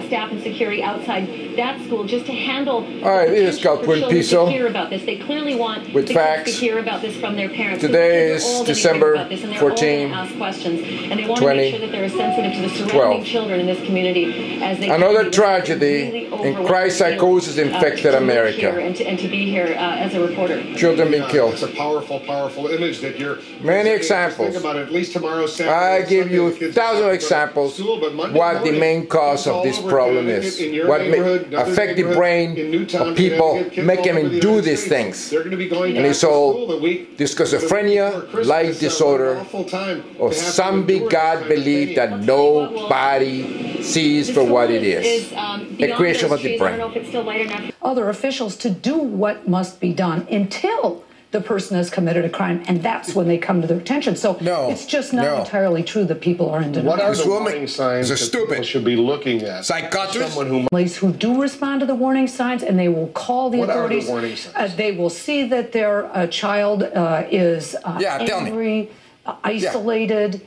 staff and security outside that school just to handle. All right, here's Calprin Piso. To hear about this. They clearly want with the facts. kids to hear about this from their parents. Today is December 14, ask questions, and they want to make sure that they're sensitive to the surrounding children in this community as they. Another tragedy in ChristPsychosis infected America. And to be here as a reporter. Children being killed. It's a powerful, powerful image that you're. Many examples. Think about it. At least tomorrow. I give you thousands of examples what the main cause of this problem is. What affect the brain of people, make them do these things. And it's all this schizophrenia, like disorder, or some big God belief that nobody sees for what it is. A creation of the brain. Other officials to do what must be done until the person has committed a crime, and that's when they come to their attention. So it's just not entirely true that people are in denial. What are the warning signs that people should be looking at? Psychosis? Families who do respond to the warning signs, and they will call the authorities. What are the warning signs? They will see that their child is angry, isolated.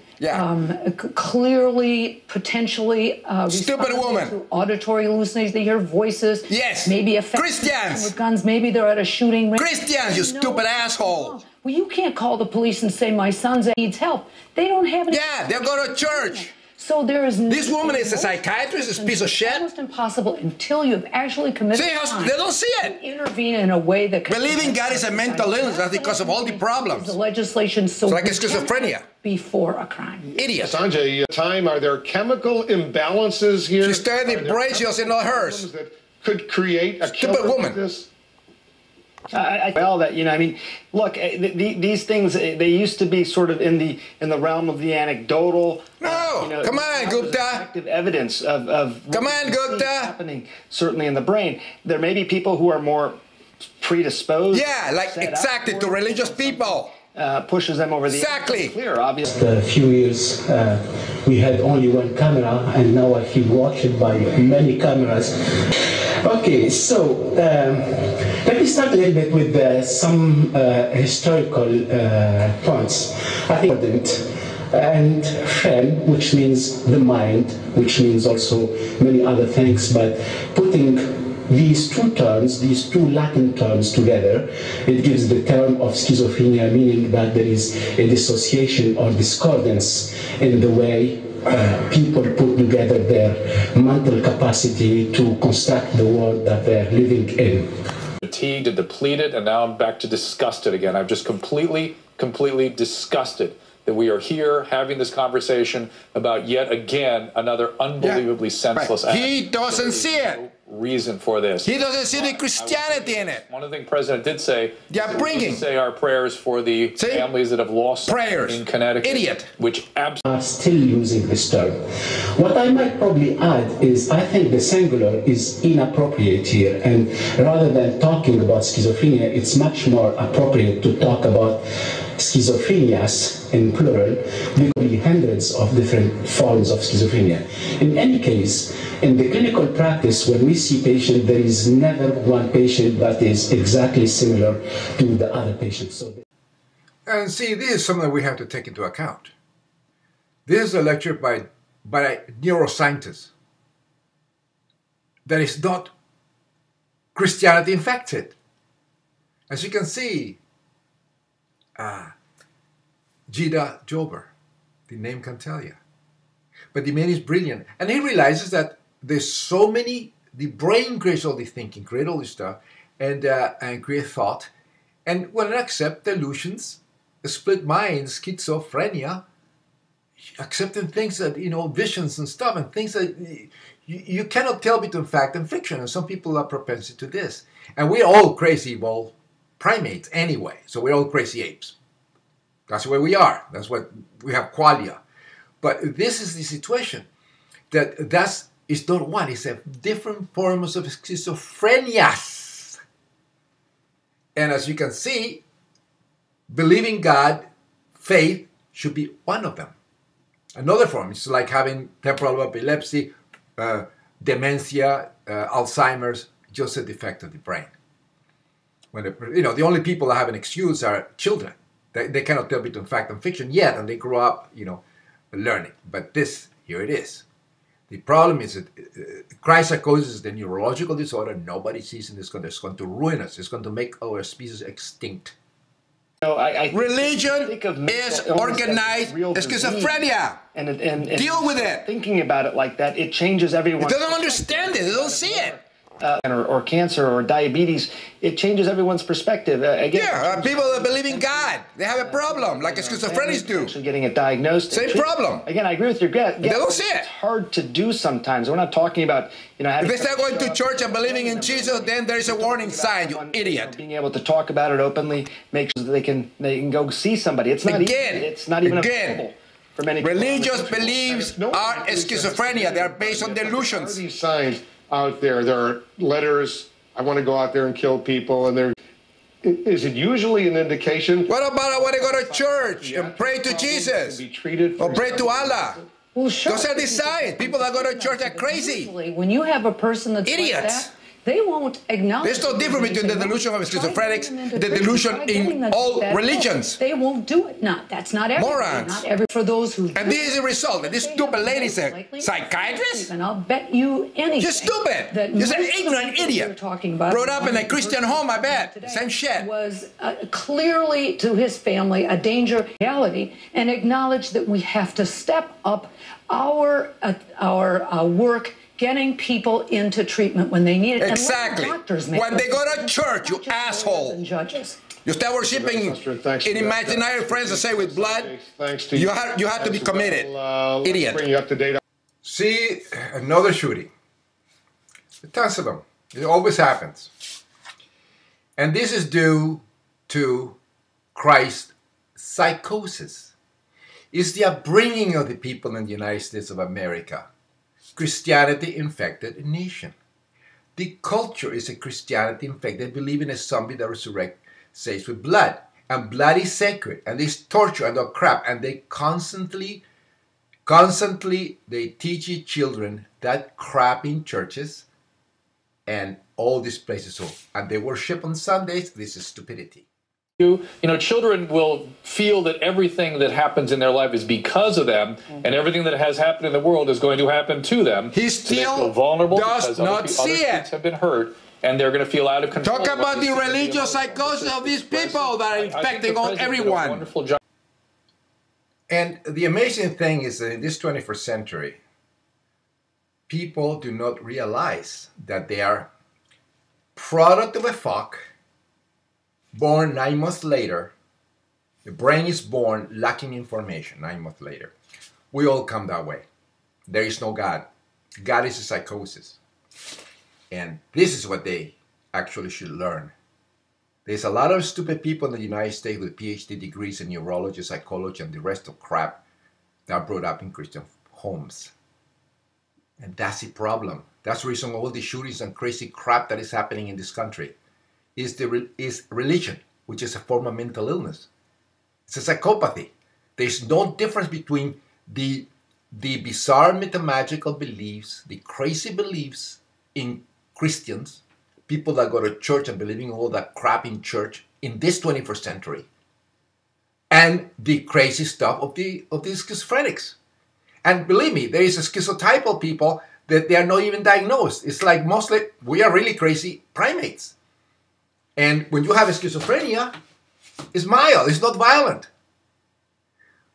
Clearly, potentially stupid woman. To auditory hallucinations. They hear voices. Yes. Maybe Christians with guns. Maybe they're at a shooting range. Christians, you stupid asshole. Well, you can't call the police and say my son needs help. They don't have any. Yeah, they'll go to church. So there is. This woman is a psychiatrist. This piece of shit. It's almost impossible until you've actually committed. See, they don't see it. Intervene in a way that. Believing God is a mental illness. That's because of all the problems. The legislation it's like a schizophrenia. Before a crime. Idiot. Sanjay, are there chemical imbalances here? She stared in the brain. She doesn't know hers. That could create a stupid woman. Like this? Look, these things, they used to be sort of in the realm of the anecdotal. No, come on, Gupta. Evidence of come on, Gupta. Happening certainly in the brain. There may be people who are more predisposed. Yeah, like exactly to religious people. Pushes them over the exactly. Clear, obviously. A few years we had only one camera, and now I feel watched by many cameras. Okay, so let me start a little bit with some historical points. I think important. And Shem, which means the mind, which means also many other things, but putting these two terms, these two Latin terms together, it gives the term of schizophrenia, meaning that there is a dissociation or discordance in the way people put together their mental capacity to construct the world that they're living in. Fatigued and depleted, and now I'm back to disgusted again. I'm just completely disgusted that we are here having this conversation about yet again another unbelievably senseless act. He doesn't see it. Reason for this. He doesn't see the Christianity in it. One of the things the President did say, bringing. Say our prayers for the families that have lost prayers in Connecticut. Idiot. Which absolutely are still using this term. What I might probably add is I think the singular is inappropriate here, and rather than talking about schizophrenia, it's much more appropriate to talk about schizophrenias in plural, because hundreds of different forms of schizophrenia. In any case, in the clinical practice, when we see patients, there is never one patient that is exactly similar to the other patient. And see, this is something that we have to take into account. This is a lecture by a neuroscientist that is not Christianity infected. As you can see, Gita Jober, the name can tell you. But the man is brilliant. And he realizes that there's so many, the brain creates all this thinking, create all this stuff, and create thought. And when it accepts delusions, split minds, schizophrenia, accepting things that, visions and stuff, and things that you cannot tell between fact and fiction. And some people are propensity to this. And we're all crazy, well, primates anyway. So we're all crazy apes. That's where we are. That's what we have qualia. But this is the situation. It's not one. It's a different forms of schizophrenias. And as you can see, believing God, faith should be one of them. Another form is like having temporal epilepsy, dementia, Alzheimer's, just a defect of the brain. When the only people that have an excuse are children. They cannot tell between fact and fiction yet, and they grow up, learning. But here it is. The problem is that ChristPsychosis is the neurological disorder nobody sees, and it's going to ruin us. It's going to make our species extinct. Religion is organized schizophrenia. And deal with it. Thinking about it like that, it changes everyone. They don't understand it. They don't see it. Or cancer or diabetes, it changes everyone's perspective. Again, people that believe in God, they have a problem, like schizophrenics do. Actually getting it diagnosed. Same problem. Again, I agree with your guess. They don't see it. It's hard to do sometimes. We're not talking about, if they start going to church and believing in Jesus, then there is a warning sign, you idiot. Being able to talk about it openly, make sure that they can go see somebody. It's not it's not even available for many people. Religious beliefs are schizophrenia. They are based on delusions. These signs out there are letters, I want to go out there and kill people, and is it usually an indication? What about I want to go to church and pray to Jesus or pray to Allah? Well, sure. Those are the signs. People that go to church are crazy. When you have a person that's idiots. Like that, they won't acknowledge. There's no difference between the delusion of schizophrenics, the delusion in all religions. They won't do it. That's not everybody. Morons. Not for those who. And this is the result. That this stupid lady's a psychiatrist. And I'll bet you anything. You're stupid. You're an ignorant idiot. Talking about brought up in a Christian home, I bet. Same shit. Was clearly to his family a danger reality, and acknowledge that we have to step up our work. Getting people into treatment when they need it. Exactly. When they go to church, you asshole. You start worshiping in imaginary friends that say with blood. You have to be committed. Idiot. Bring you up to date. See, another shooting. Tons of them. It always happens. And this is due to ChristPsychosis. It's the upbringing of the people in the United States of America. Christianity-infected nation. The culture is a Christianity-infected. They believe in a zombie that resurrects, saves with blood. And blood is sacred. And there's torture and all crap. And they constantly, they teach your children that crap in churches and all these places. And they worship on Sundays. This is stupidity. Children will feel that everything that happens in their life is because of them, and everything that has happened in the world is going to happen to them. He still feel vulnerable does not see it. Kids have been hurt, and they're going to feel out of control. Talk about the religious psychosis of these people that are infecting on everyone. Wonderful job. And the amazing thing is that in this 21st century, people do not realize that they are product of a fuck. Born 9 months later, the brain is born lacking information 9 months later. We all come that way. There is no God. God is a psychosis. And this is what they actually should learn. There's a lot of stupid people in the United States with PhD degrees in neurology, psychology, and the rest of crap that are brought up in Christian homes. And that's the problem. That's the reason all the shootings and crazy crap that is happening in this country. Is religion, which is a form of mental illness. It's a psychopathy. There's no difference between the bizarre mythological beliefs, the crazy beliefs in Christians, people that go to church and believing all that crap in church in this 21st century, and the crazy stuff of the schizophrenics. And believe me, there is a schizotypal people that they are not even diagnosed. It's like mostly we are really crazy primates. And when you have a schizophrenia, it's mild, it's not violent.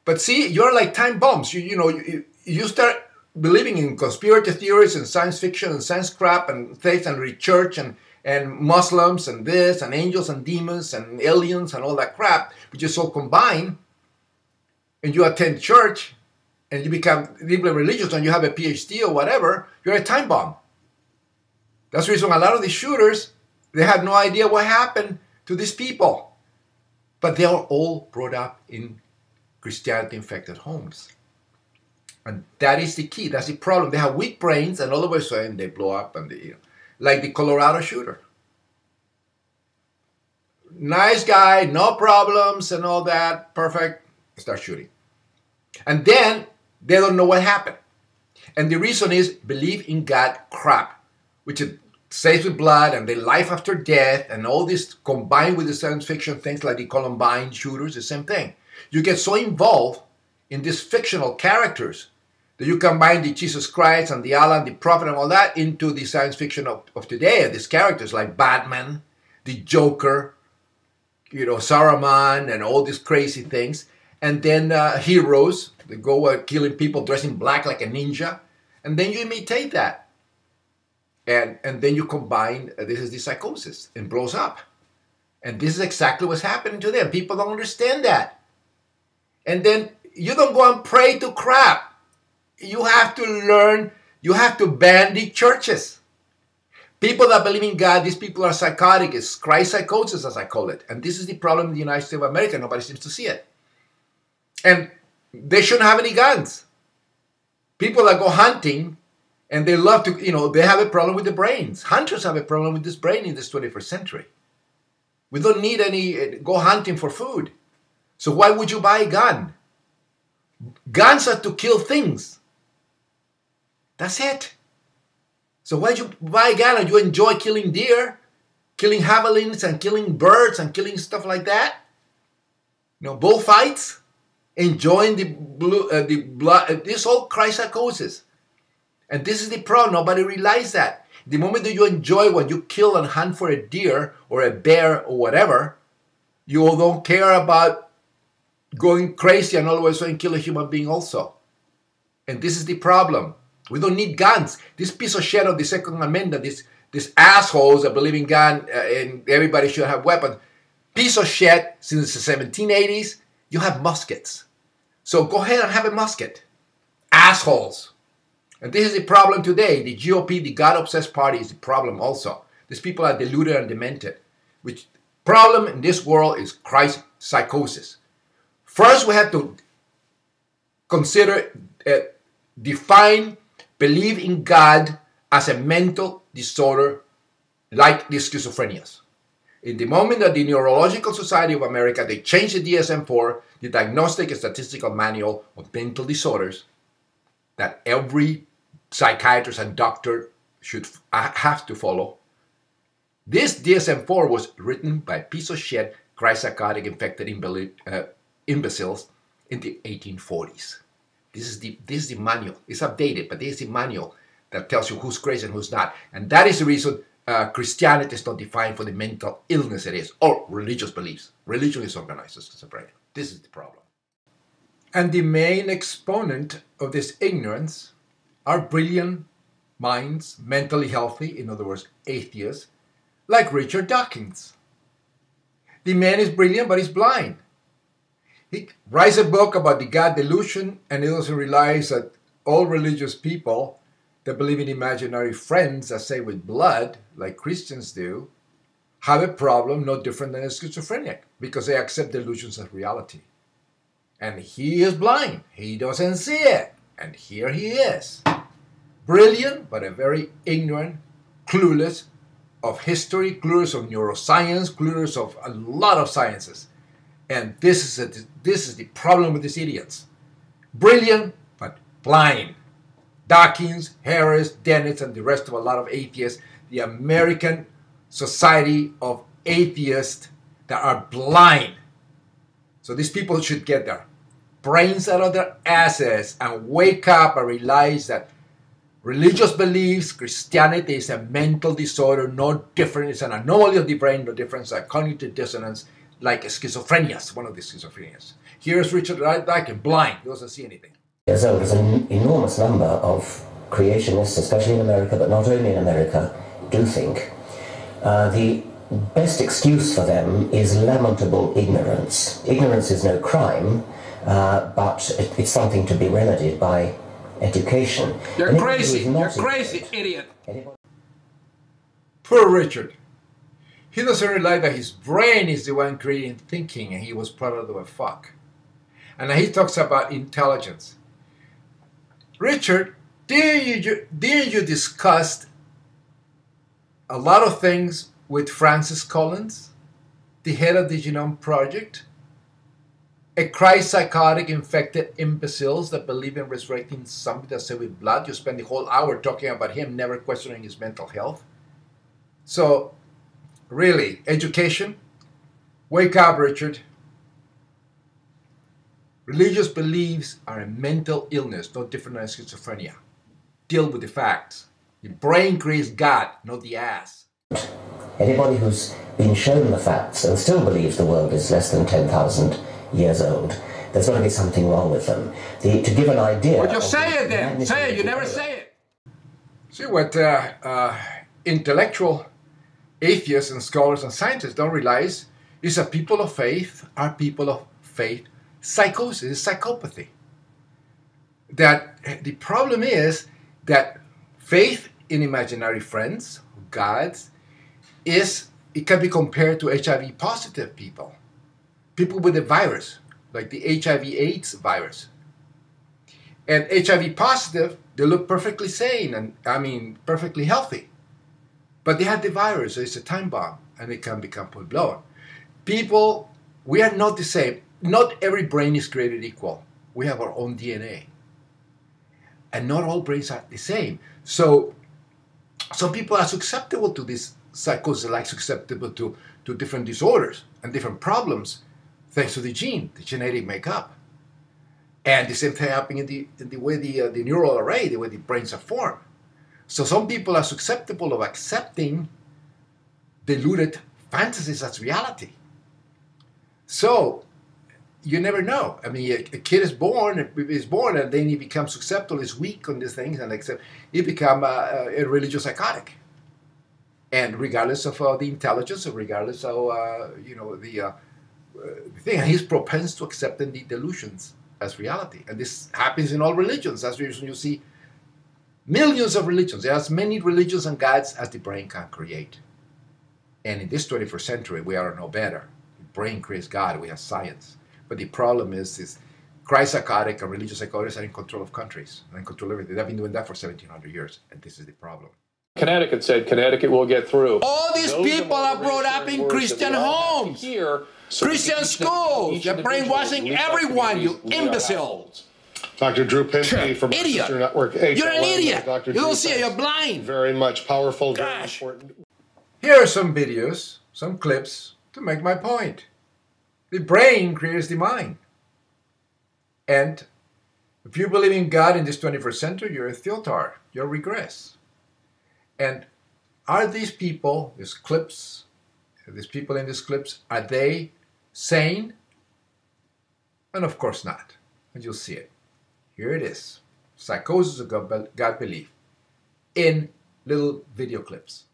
But see, you're like time bombs. You start believing in conspiracy theories and science fiction and science crap and faith and church and Muslims and this and angels and demons and aliens and all that crap, which is all combined. And you attend church and you become deeply religious and you have a PhD or whatever, you're a time bomb. That's the reason a lot of these shooters, they had no idea what happened to these people. But they are all brought up in Christianity-infected homes. And that is the key. That's the problem. They have weak brains, and all of a sudden they blow up. And like the Colorado shooter. Nice guy, no problems and all that. Perfect. Start shooting. And then they don't know what happened. And the reason is believe in God crap, which is saves with blood and the life after death and all this combined with the science fiction things like the Columbine shooters, the same thing. You get so involved in these fictional characters that you combine the Jesus Christ and the Allah and the Prophet and all that into the science fiction of today, and these characters like Batman, the Joker, you know, Saruman, and all these crazy things, and then heroes that go killing people dressing black like a ninja, and then you imitate that, and then you combine this is the psychosis, and blows up, and this is exactly what's happening to them. People don't understand that, and then you don't go and pray to crap. You have to learn. You have to ban the churches. People that believe in God, these people are psychotic. It's ChristPsychosis, as I call it. And this is the problem in the United States of America. Nobody seems to see it. And they shouldn't have any guns. People that go hunting, and they love to, you know, they have a problem with the brains. Hunters have a problem with this brain in this 21st century. We don't need any, go hunting for food. So why would you buy a gun? Guns are to kill things. That's it. So why do you buy a gun and you enjoy killing deer, killing javelins and killing birds and killing stuff like that? You know, bullfights, enjoying the blood, this whole ChristPsychosis. And this is the problem. Nobody realizes that. The moment that you enjoy when you kill and hunt for a deer or a bear or whatever, you don't care about going crazy and always trying to kill a human being also. And this is the problem. We don't need guns. This piece of shit of the Second Amendment, these assholes that believe in gun and everybody should have weapons. Piece of shit, since the 1780s, you have muskets. So go ahead and have a musket. Assholes. And this is the problem today. The GOP, the God-obsessed party, is the problem also. These people are deluded and demented. Which problem in this world is ChristPsychosis. First, we have to consider, define, believe in God as a mental disorder like the schizophrenias. In the moment that the Neurological Society of America, they changed the DSM-4, the Diagnostic and Statistical Manual of Mental Disorders, that every psychiatrist and doctor should have to follow. This DSM-4 was written by a piece of shit, Christ-psychotic infected imbeciles in the 1840s. This is the manual. It's updated, but this is the manual that tells you who's crazy and who's not. And that is the reason Christianity is not defined for the mental illness it is, or religious beliefs. Religion is organized as schizophrenia. This is the problem. And the main exponent of this ignorance are brilliant minds, mentally healthy, in other words, atheists, like Richard Dawkins. The man is brilliant, but he's blind. He writes a book about the God delusion, and he also realizes that all religious people that believe in imaginary friends that say with blood, like Christians do, have a problem no different than a schizophrenic, because they accept delusions as reality. And he is blind. He doesn't see it. And here he is. Brilliant, but a very ignorant, clueless of history, clueless of neuroscience, clueless of a lot of sciences. And this is the problem with these idiots. Brilliant, but blind. Dawkins, Harris, Dennett, and the rest of a lot of atheists, the American Society of Atheists that are blind. So these people should get their brains out of their asses and wake up and realize that religious beliefs, Christianity is a mental disorder, no different. It's an anomaly of the brain, no different than cognitive dissonance, like schizophrenias, one of the schizophrenias. Here's Richard Dawkins, blind, he doesn't see anything. There's an enormous number of creationists, especially in America, but not only in America, do think the best excuse for them is lamentable ignorance. Ignorance is no crime, but it's something to be remedied by education. You're crazy. You're crazy, idiot. Poor Richard. He doesn't realize that his brain is the one creating thinking, and he was part of a fuck. And he talks about intelligence. Richard, didn't you discuss a lot of things with Francis Collins, the head of the Genome Project? A Christ-psychotic infected imbeciles that believe in resurrecting somebody that's said with blood. You spend the whole hour talking about him, never questioning his mental health. So, really, education? Wake up, Richard. Religious beliefs are a mental illness, no different than schizophrenia. Deal with the facts. The brain creates God, not the ass. Anybody who's been shown the facts and still believes the world is less than 10,000 years old, there's got to be something wrong with them. To give an idea... Well, just say it then. Say it. You never say it. See, what intellectual atheists and scholars and scientists don't realize is that people of faith are people of faith. Psychosis is psychopathy. That the problem is that faith in imaginary friends, gods, it can be compared to HIV positive people. People with the virus, like the HIV-AIDS virus. And HIV positive, they look perfectly sane and, perfectly healthy. But they have the virus, so it's a time bomb, and it can become full-blown. People, we are not the same. Not every brain is created equal. We have our own DNA. And not all brains are the same. So some people are susceptible to this psychosis, like susceptible to different disorders and different problems, thanks to the gene, the genetic makeup. And the same thing happening in the way the neural array, the way the brains are formed. So some people are susceptible of accepting diluted fantasies as reality. So you never know. I mean, a kid is born, and then he becomes susceptible, is weak on these things, and he becomes a religious psychotic. And regardless of the intelligence, or regardless of the thing, he's propense to accepting the delusions as reality. And this happens in all religions. That's the reason you see millions of religions. There are as many religions and gods as the brain can create. And in this 21st century, we are no better. The brain creates God. We have science. But the problem is ChristPsychotic and religious psychosis are in control of countries and in control of everything. They've been doing that for 1,700 years, and this is the problem. Connecticut said Connecticut will get through. All these people are brought up in Christian homes, Christian schools. They're brainwashing everyone, you imbeciles. Dr. Drew Pinsky from idiot. Sister Network. You're an idiot. Dr. You don't see it. You're blind. Very much powerful, very important. Here are some videos, some clips to make my point. The brain creates the mind. And if you believe in God in this 21st century, you're a theotard. You're regress. And are these people, these people in these clips, are they sane? And of course not. And you'll see it. Here it is. Psychosis of God belief in little video clips.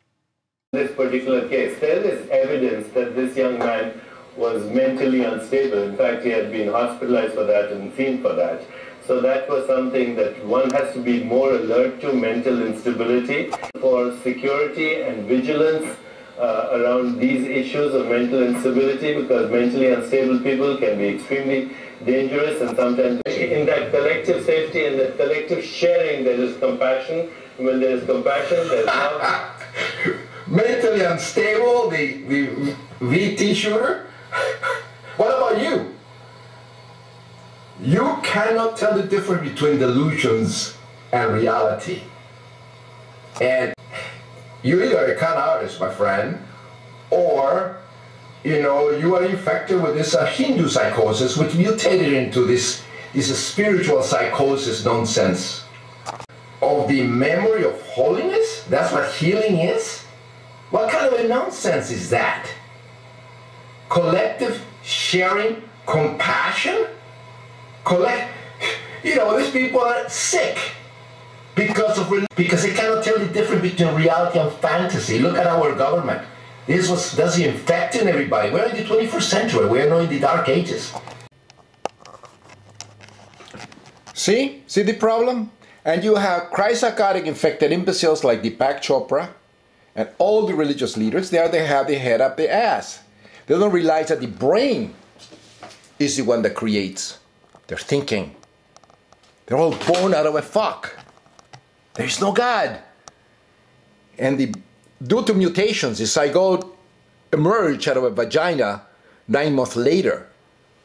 In this particular case, there is evidence that this young man was mentally unstable. In fact, he had been hospitalized for that and seen for that. So that was something that one has to be more alert to, mental instability. For security and vigilance around these issues of mental instability, because mentally unstable people can be extremely dangerous, and sometimes in that collective safety and that collective sharing there is compassion. When there is compassion, there is love. Mentally unstable, the VT shooter? What about you? You cannot tell the difference between delusions and reality. And you either are a con artist, my friend, or you are infected with this Hindu psychosis, which mutated into this spiritual psychosis nonsense of the memory of holiness. That's what healing is. What kind of a nonsense is that? Collective sharing, compassion. These people are sick because they cannot tell the difference between reality and fantasy. Look at our government. That's infecting everybody. We're in the 21st century. We're not in the dark ages. See the problem? And you have ChristPsychotic infected imbeciles like Deepak Chopra and all the religious leaders. They have their head up their ass. They don't realize that the brain is the one that creates their thinking. They're all born out of a fuck. There is no God. And due to mutations, the zygote emerged out of a vagina 9 months later,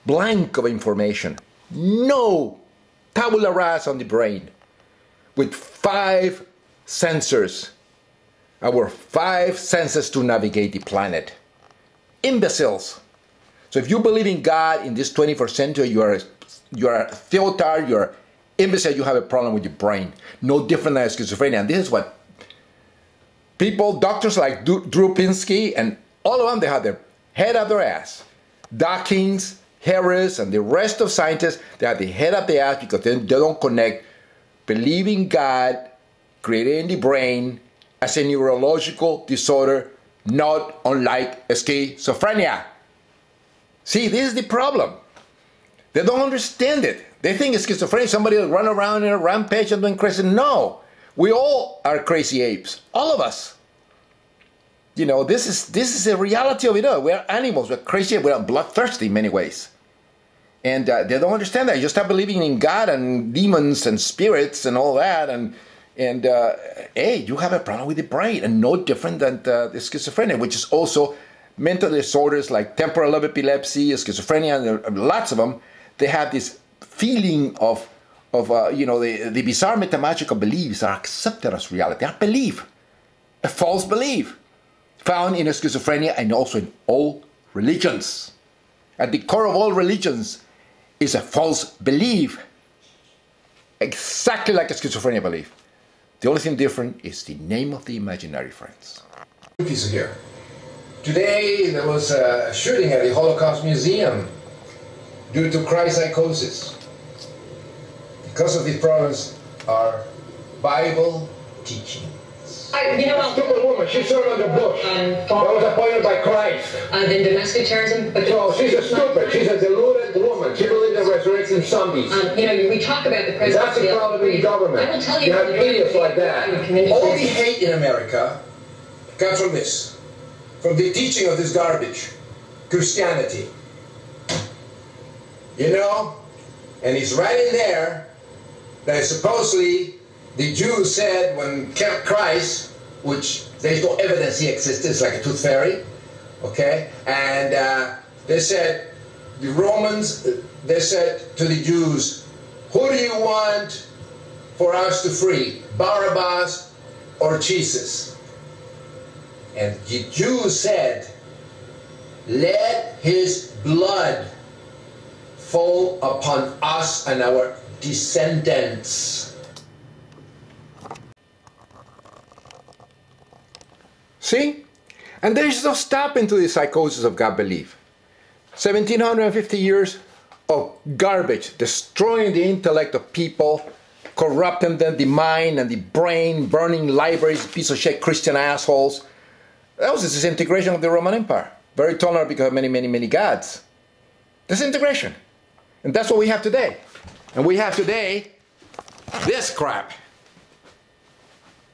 blank of information. No tabula rasa on the brain, with 5 sensors. Our 5 senses to navigate the planet. Imbeciles. So if you believe in God in this 21st century, you are a a theotard, you're imbecile, you have a problem with your brain. No different than schizophrenia. And this is what people, doctors like Drew Pinsky and all of them, they have their head up their ass. Dawkins, Harris, and the rest of scientists, they have the head up their ass because they don't connect believing God created the brain as a neurological disorder, not unlike schizophrenia. See, this is the problem. They don't understand it. They think schizophrenia, somebody will run around in a rampage and doing crazy. No, we all are crazy apes, all of us. You know, this is a reality of it all. We are animals, we're crazy, we are bloodthirsty in many ways. And they don't understand that. You start believing in God and demons and spirits and all that, and hey, you have a problem with the brain, and no different than the schizophrenia, which is also mental disorders like temporal lobe epilepsy, schizophrenia, and there are lots of them. They have this feeling of you know, the bizarre metamagical beliefs are accepted as reality. They are belief, a false belief, found in schizophrenia and also in all religions. At the core of all religions is a false belief, exactly like a schizophrenia belief. The only thing different is the name of the imaginary friends. Piece here. Today there was a shooting at the Holocaust Museum due to ChristPsychosis. Because of these problems are Bible teachings. You know, Stupid woman, she's sort of like a bush. That was appointed by Christ. Then domestic terrorism, but No, she's a stupid. She's a deluded woman. She believes in resurrecting zombies. you know, we talk about the president. That's the problem in government. I will tell you, You have idiots like that. All the hate in America comes from this, from the teaching of this garbage, Christianity. You know, and it's right in there that supposedly the Jews said when Christ, which there's no evidence he existed, it's like a tooth fairy, okay? And they said, the Romans, they said to the Jews, who do you want for us to free, Barabbas or Jesus? And the Jews said, let his blood fall upon us and our descendants. See? And there's no stopping to the psychosis of God belief. 1750 years of garbage, destroying the intellect of people, corrupting them, the mind and the brain, burning libraries, piece of shit Christian assholes. That was the disintegration of the Roman Empire. Very tolerant because of many, many, many gods. Disintegration. And that's what we have today. And we have today this crap.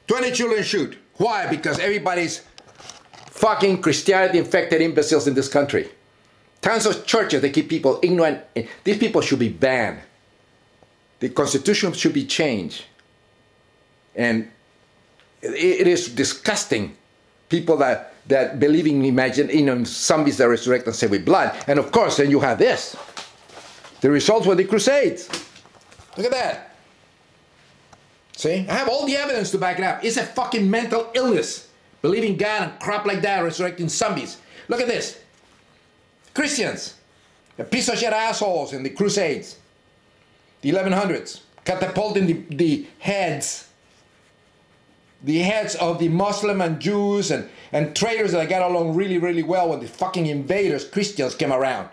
20 children shoot. Why? Because everybody's fucking Christianity-infected imbeciles in this country. Tons of churches, they keep people ignorant. These people should be banned. The Constitution should be changed. And it is disgusting. People that believe in zombies that resurrect and save with blood. And of course, then you have this. The results were the Crusades. Look at that. See? I have all the evidence to back it up. It's a fucking mental illness. Believing God and crap like that, resurrecting zombies. Look at this. Christians. A piece of shit assholes in the Crusades. The 1100s. Catapulting the heads of the Muslim and Jews and traitors that got along really, really well when the fucking invaders, Christians, came around.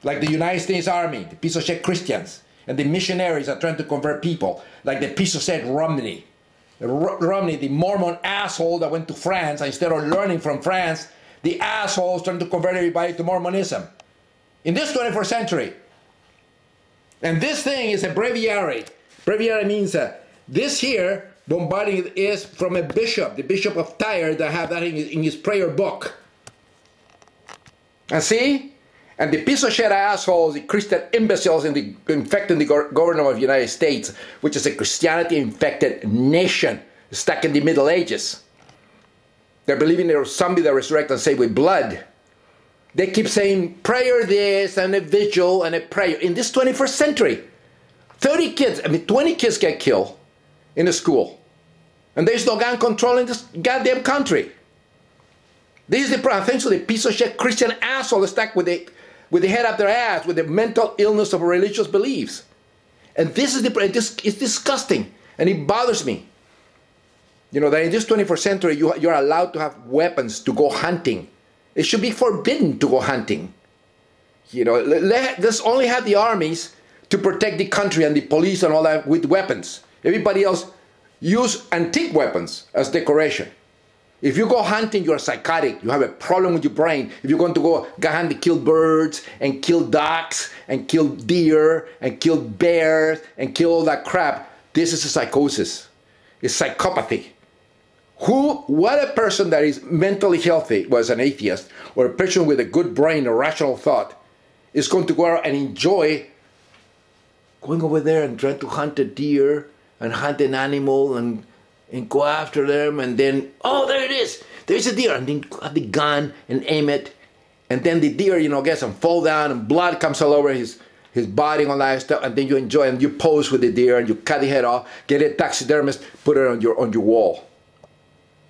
Like the United States Army, the piece of shit Christians. And the missionaries are trying to convert people. Like the piece of shit Romney. Romney, the Mormon asshole that went to France, instead of learning from France, the assholes trying to convert everybody to Mormonism. In this 21st century. And this thing is a breviary. Breviary means this here, bombarding is from a bishop, the Bishop of Tyre, that have that in his prayer book. And see? And the piece of shit assholes, the Christian imbeciles infecting the government of the United States, which is a Christianity-infected nation stuck in the Middle Ages. They're believing there's somebody that resurrects and save with blood. They keep saying prayer this and a vigil and a prayer. In this 21st century, 20 kids get killed in a school. And there's no gun control in this goddamn country. This is the problem. Thanks to the piece of shit Christian asshole stuck with the with the head up their ass with the mental illness of religious beliefs. And this is it's disgusting, and it bothers me. You know, that in this 21st century, you're allowed to have weapons to go hunting. It should be forbidden to go hunting. You know, let's only have the armies to protect the country and the police and all that with weapons. Everybody else use antique weapons as decoration. If you go hunting, you're psychotic. You have a problem with your brain. If you're going to go hunt and kill birds and kill ducks and kill deer and kill bears and kill all that crap, this is a psychosis. It's psychopathy. What a person that is mentally healthy, was an atheist, or a person with a good brain, a rational thought, is going to go out and enjoy going over there and trying to hunt a deer and hunt an animal and go after them, and then, oh, there it is, there's a deer, and then have the gun and aim it, and then the deer, you know, gets and fall down, and blood comes all over his body and all that stuff, and then you enjoy, and you pose with the deer, and you cut the head off, get a taxidermist, put it on your wall.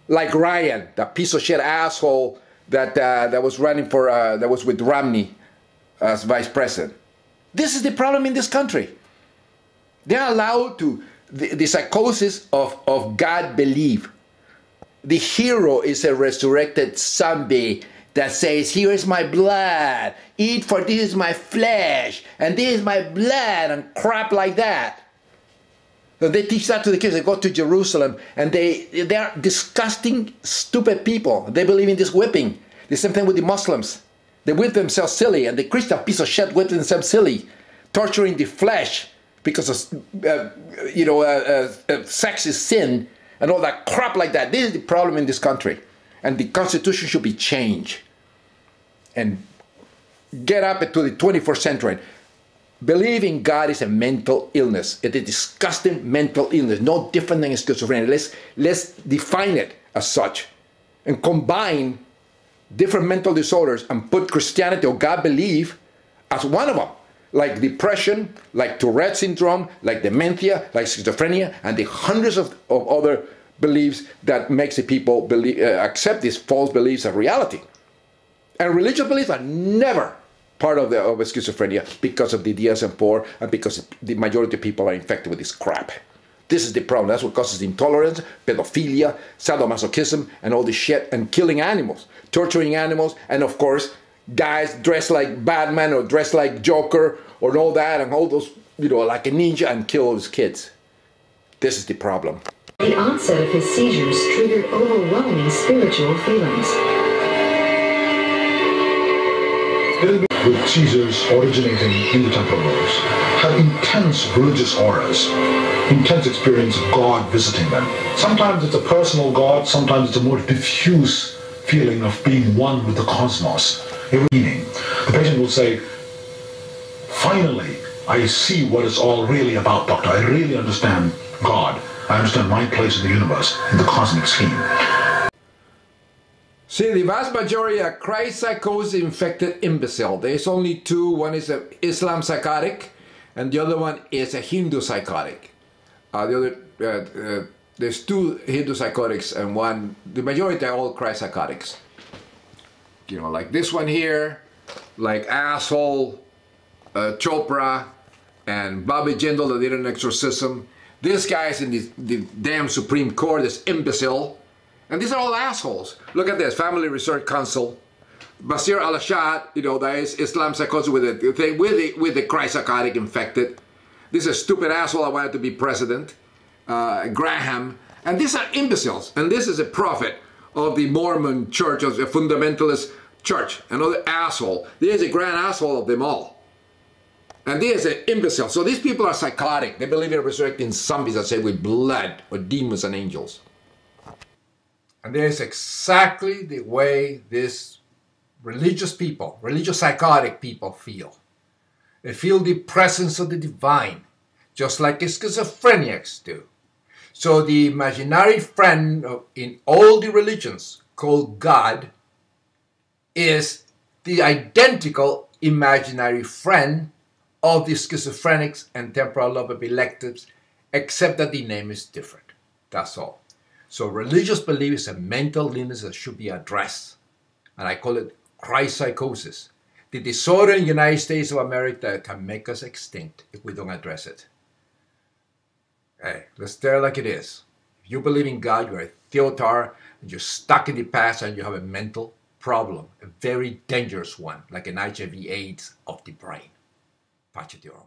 Like Ryan, that piece of shit asshole that was running for, that was with Romney as vice president. This is the problem in this country. They're allowed to, the psychosis of God belief. The hero is a resurrected zombie that says, here is my blood, eat, for this is my flesh, and this is my blood, and crap like that. So they teach that to the kids. They go to Jerusalem, and they are disgusting, stupid people. They believe in this whipping. The same thing with the Muslims. They whip themselves silly, and the Christian piece of shit whip themselves silly, torturing the flesh because of, sex is sin, and all that crap like that. This is the problem in this country. And the Constitution should be changed. And get up into the 21st century. Believing God is a mental illness. It is a disgusting mental illness, no different than schizophrenia. Let's define it as such and combine different mental disorders and put Christianity or God belief as one of them. Like depression, like Tourette syndrome, like dementia, like schizophrenia, and the hundreds of other beliefs that makes the people accept these false beliefs as reality. And religious beliefs are never part of schizophrenia because of the DSM-4 and because the majority of people are infected with this crap. This is the problem. That's what causes intolerance, pedophilia, sadomasochism, and all this shit, and killing animals, torturing animals, and of course, guys dressed like Batman or dressed like Joker or all that, and all those, like a ninja, and kill those kids. This is the problem. The onset of his seizures triggered overwhelming spiritual feelings. With seizures originating in the temporal lobes, have intense religious auras, intense experience of God visiting them. Sometimes it's a personal God, sometimes it's a more diffuse feeling of being one with the cosmos. Every meaning. The patient will say, finally, I see what it's all really about, doctor. I really understand God. I understand my place in the universe, in the cosmic scheme. See, the vast majority are ChristPsychosis infected imbecile. There's only two. One is an Islam psychotic, and the other one is a Hindu psychotic. There's two Hindu psychotics, and one, the majority are all ChristPsychotics. Like this one here, like asshole Chopra and Bobby Jindal that did an exorcism. This guy's in the damn Supreme Court, this imbecile. And these are all assholes. Look at this, Family Research Council. Bashir al-Assad, that is Islam psychosis with the ChristPsychotic infected. This is a stupid asshole that wanted to be president, Graham. And these are imbeciles. And this is a prophet of the Mormon church, of the fundamentalist church. Another asshole. This is a grand asshole of them all. And this is an imbecile. So these people are psychotic. They believe in resurrecting zombies that say with blood or demons and angels. And there's exactly the way these religious people, religious psychotic people feel. They feel the presence of the divine, just like schizophrenics do. So the imaginary friend in all the religions called God is the identical imaginary friend of the schizophrenics and temporal lobe epileptics, except that the name is different. That's all. So religious belief is a mental illness that should be addressed. And I call it ChristPsychosis. the disorder in the United States of America that can make us extinct if we don't address it. Hey, let's tell it like it is. If you believe in God, you're a theotard, and you're stuck in the past, and you have a mental problem, a very dangerous one, like an HIV-AIDS of the brain. Patch it your own.